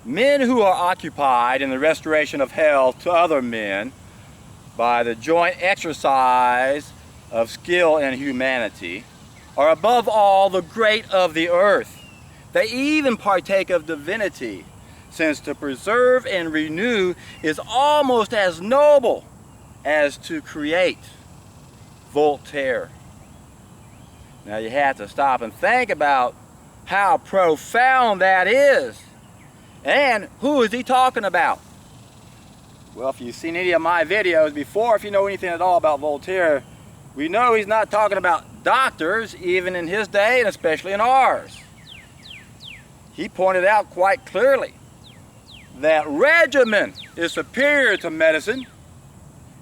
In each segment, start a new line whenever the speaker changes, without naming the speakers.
Men who are occupied in the restoration of health to other men by the joint exercise of skill and humanity are above all the great of the earth. They even partake of divinity, since to preserve and renew is almost as noble as to create. Voltaire. Now you have to stop and think about how profound that is. And who is he talking about? Well, if you've seen any of my videos before, if you know anything at all about Voltaire, we know he's not talking about doctors, even in his day and especially in ours. He pointed out quite clearly that regimen is superior to medicine,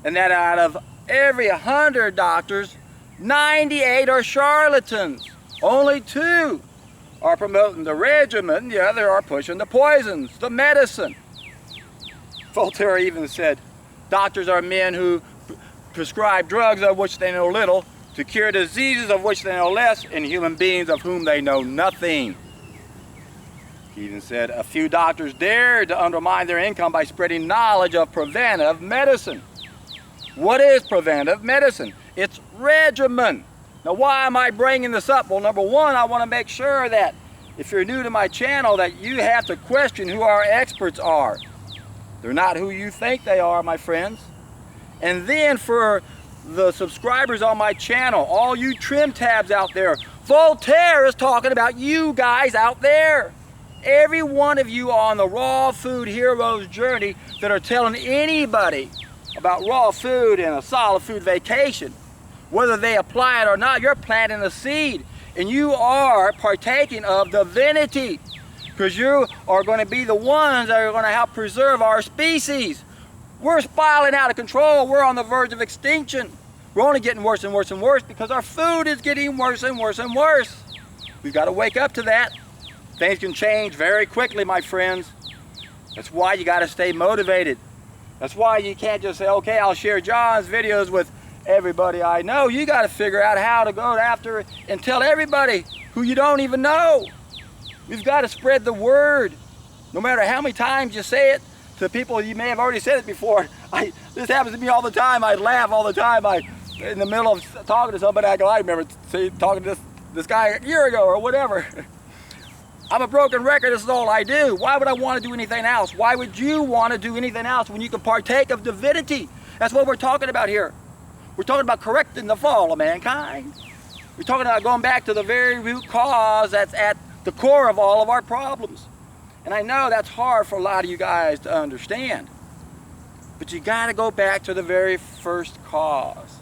and that out of every 100 doctors, 98 are charlatans. Only 2 are promoting the regimen, the other are pushing the poisons, the medicine. Voltaire even said, doctors are men who prescribe drugs of which they know little, to cure diseases of which they know less, and human beings of whom they know nothing. He even said, a few doctors dared to undermine their income by spreading knowledge of preventive medicine. What is preventive medicine? It's regimen. Now, why am I bringing this up? Well, number one, I want to make sure that if you're new to my channel, that you have to question who our experts are. They're not who you think they are, my friends. And then for the subscribers on my channel, all you trim tabs out there, Voltaire is talking about you guys out there. Every one of you on the raw food hero's journey that are telling anybody about raw food and a solid food vacation, whether they apply it or not, you're planting a seed, and you are partaking of divinity, because you are going to be the ones that are going to help preserve our species. We're spiraling out of control. We're on the verge of extinction. We're only getting worse and worse and worse because our food is getting worse and worse and worse. We've got to wake up to that. Things can change very quickly, my friends. That's why you got to stay motivated. That's why you can't just say, okay, I'll share John's videos with everybody I know. You got to figure out how to go after and tell everybody who you don't even know. We've got to spread the word. No matter how many times you say it to people, you may have already said it before. This happens to me all the time. I laugh all the time. In the middle of talking to somebody, I remember talking to this guy a year ago or whatever. I'm a broken record, this is all I do. Why would I want to do anything else? Why would you want to do anything else when you can partake of divinity? That's what we're talking about here. We're talking about correcting the fall of mankind. We're talking about going back to the very root cause that's at the core of all of our problems. And I know that's hard for a lot of you guys to understand. But you got to go back to the very first cause.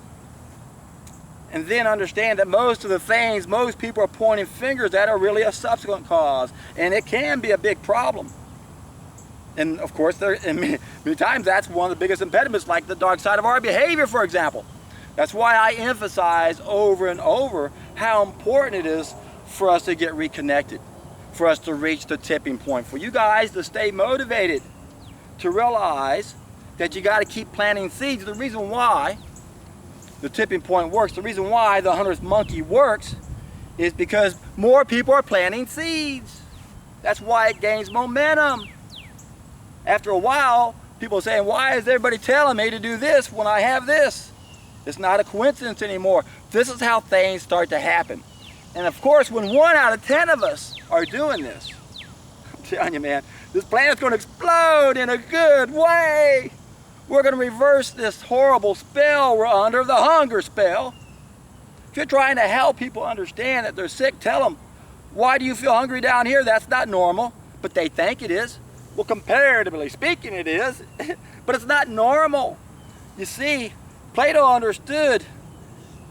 And then understand that most of the things most people are pointing fingers at are really a subsequent cause. And it can be a big problem. And of course, many times that's one of the biggest impediments, like the dark side of our behavior, for example. That's why I emphasize over and over how important it is for us to get reconnected, for us to reach the tipping point, for you guys to stay motivated, to realize that you got to keep planting seeds. The reason why the tipping point works, the reason why the 100th monkey works, is because more people are planting seeds. That's why it gains momentum. After a while, people are saying, why is everybody telling me to do this when I have this? It's not a coincidence anymore. This is how things start to happen. And of course, when 1 out of 10 of us are doing this, I'm telling you, man, this planet's going to explode in a good way. We're going to reverse this horrible spell we're under, the hunger spell. If you're trying to help people understand that they're sick, tell them, why do you feel hungry down here? That's not normal. But they think it is. Well, comparatively speaking, it is. But it's not normal. You see, Plato understood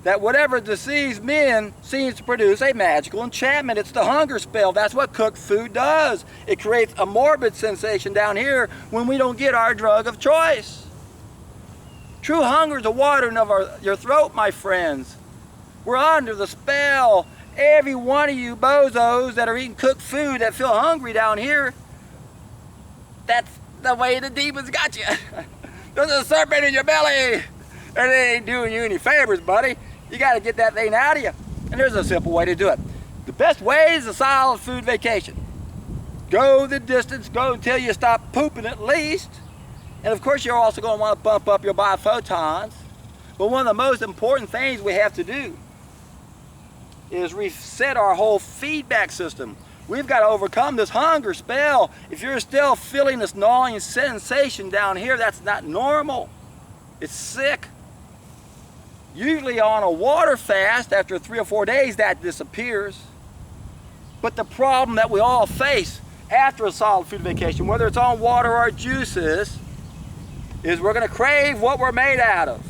that whatever deceives men seems to produce a magical enchantment. It's the hunger spell. That's what cooked food does. It creates a morbid sensation down here when we don't get our drug of choice. True hunger is the watering of your throat, my friends. We're under the spell. Every one of you bozos that are eating cooked food that feel hungry down here, that's the way the demons got you. There's a serpent in your belly. And it ain't doing you any favors, buddy. You got to get that thing out of you. And there's a simple way to do it. The best way is a solid food vacation. Go the distance, go until you stop pooping at least. And of course you're also going to want to bump up your biophotons. But one of the most important things we have to do is reset our whole feedback system. We've got to overcome this hunger spell. If you're still feeling this gnawing sensation down here, that's not normal. It's sick. Usually on a water fast, after 3 or 4 days, that disappears. But the problem that we all face after a solid food vacation, whether it's on water or juices, is we're going to crave what we're made out of.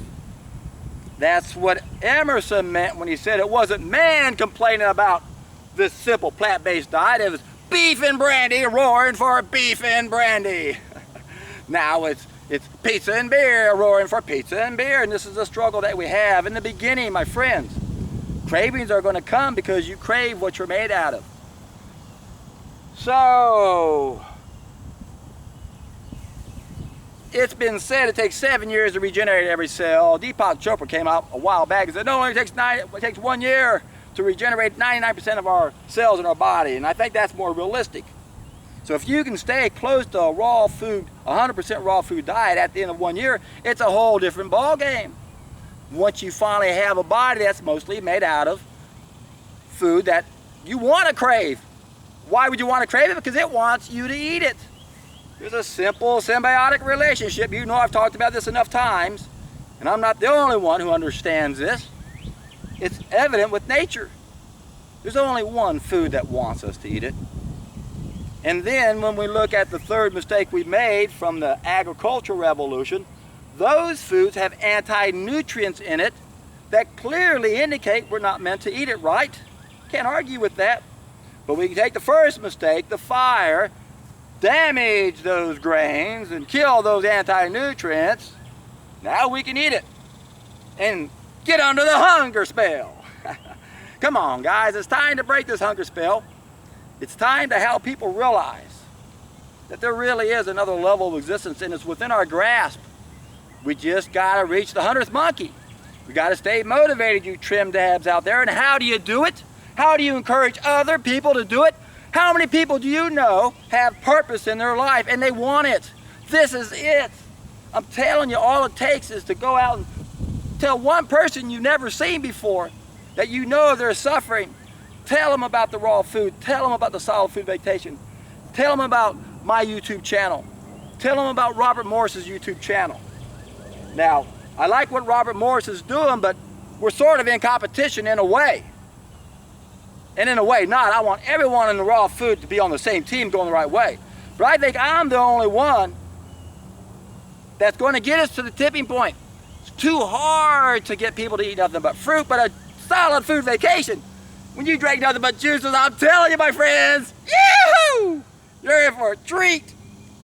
That's what Emerson meant when he said it wasn't man complaining about this simple plant-based diet. It was beef and brandy roaring for beef and brandy. Now it's pizza and beer roaring for pizza and beer, and this is the struggle that we have in the beginning, my friends. Cravings are going to come because you crave what you're made out of. So, it's been said it takes 7 years to regenerate every cell. Deepak Chopra came out a while back and said, no, it takes 1 year to regenerate 99% of our cells in our body, and I think that's more realistic. So if you can stay close to a raw food, 100% raw food diet at the end of 1 year, it's a whole different ball game. Once you finally have a body that's mostly made out of food that you want to crave. Why would you want to crave it? Because it wants you to eat it. There's a simple symbiotic relationship. You know I've talked about this enough times, and I'm not the only one who understands this. It's evident with nature. There's only one food that wants us to eat it. And then when we look at the third mistake we made from the agricultural revolution, those foods have anti-nutrients in it that clearly indicate we're not meant to eat it, right? Can't argue with that. But we can take the first mistake, the fire, damage those grains and kill those anti-nutrients. Now we can eat it and get under the hunger spell. Come on, guys, it's time to break this hunger spell. It's time to help people realize that there really is another level of existence and it's within our grasp. We just got to reach the 100th monkey. We got to stay motivated, you trim dabs out there. And how do you do it? How do you encourage other people to do it? How many people do you know have purpose in their life and they want it? This is it. I'm telling you, all it takes is to go out and tell one person you've never seen before that you know they're suffering. Tell them about the raw food. Tell them about the solid food vacation. Tell them about my YouTube channel. Tell them about Robert Morris's YouTube channel. Now, I like what Robert Morris is doing, but we're sort of in competition in a way. And in a way not. I want everyone in the raw food to be on the same team going the right way. But I think I'm the only one that's going to get us to the tipping point. It's too hard to get people to eat nothing but fruit, but a solid food vacation. When you drink nothing but juices, I'm telling you, my friends, yoo-hoo! You're in for a treat.